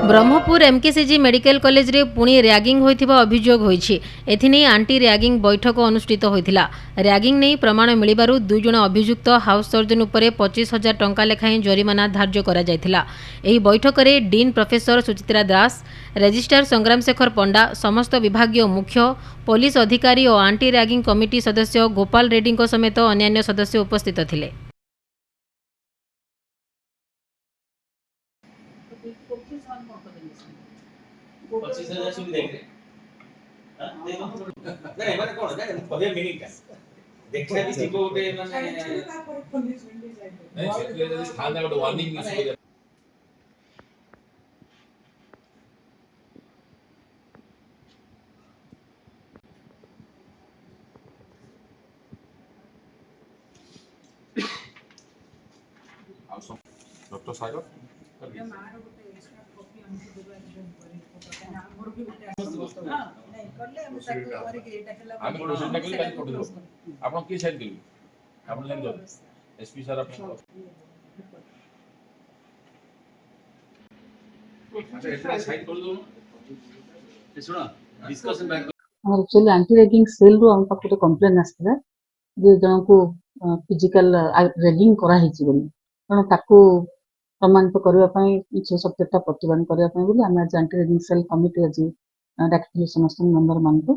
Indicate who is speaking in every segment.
Speaker 1: Brahmapur MKCG medical college रे पुणी ragging होइथिबा अभियोग होइछि। एथिने आंटी रैगिंग बैठक अनुष्ठित होइथिला। रैगिंग नै प्रमाण मिलिबारु दुई जण अभियुक्त हाउस सर्जन उपरे 25,000 टंका लेखाएं जरिमाना धार्य करा जायथिला। एही बैठक रे डीन प्रोफेसर सुचित्रा दास, रजिस्ट्रार संग्राम शेखर पंडा, समस्त विभागीय मुख्य, पुलिस अधिकारी और आंटी रैगिंग कमिटी सदस्य गोपाल रेड्डी समेत अन्य सदस्य उपस्थित थिले।
Speaker 2: डॉक्टर सागर आप की साइड करी आप लाइन दो एसपी सर आप अच्छा इतना साइड कर दो सुनो discussion back
Speaker 3: actually anti ragging cell रो हम पाखरे कंप्लेन आस्थिला जे जणको फिजिकल रैगिंग करा हिची बोली कारण ताको प्रमाणित करबा पई 6-7टा प्रतिबंध करबा पई बोली हम आज एंटी रैगिंग सेल कमिटी आज डाकिथिलु समस्त मेंबर मानको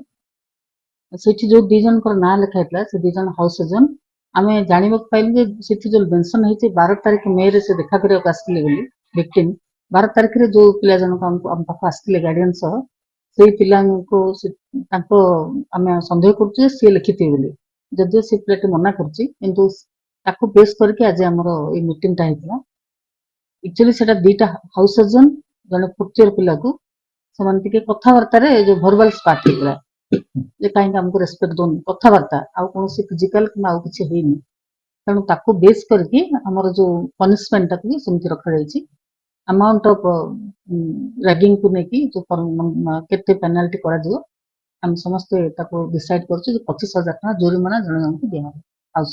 Speaker 3: सेठी जो दी जन को ना लिखा हैतला से दी जन हाउस सर्जन आमे जानिबा पाइल जे सेठी जो मेंशन हेचे 12 तारिख मे रे से देखा करे आस्थिले बोली विक्टिम 12 तारिख रे जो पिला जन को हम पाख आस्थिले गार्डियन सह से पिला को ताको आमे संदेह करछु से लिखिते बोली जदि से पिलाटी मना करछि किंतु ताको बेस करके आज हमरो ए मीटिंग ता हेतला एक्चुअली सेटा दीटा हाउस सर्जन जने फुक्चर पिला को समान टिके कथा वार्ता रे जो वर्बल स्पार्क हेतला जे काहे हमको रेस्पेक्ट दोन कथा वार्ता आ कोन से फिजिकल कि आ किछ हेनी तनु ताको बेस करके हमरो जो पनिशमेंट ता भी सेमति रखा जायछि अमाउंट ऑफ रैगिंग को नेकी जो केते पेनल्टी करा दियो हम समस्त ताको डिसाइड करछु 25,000 टका जुर्माना जण हमको दिया हाउस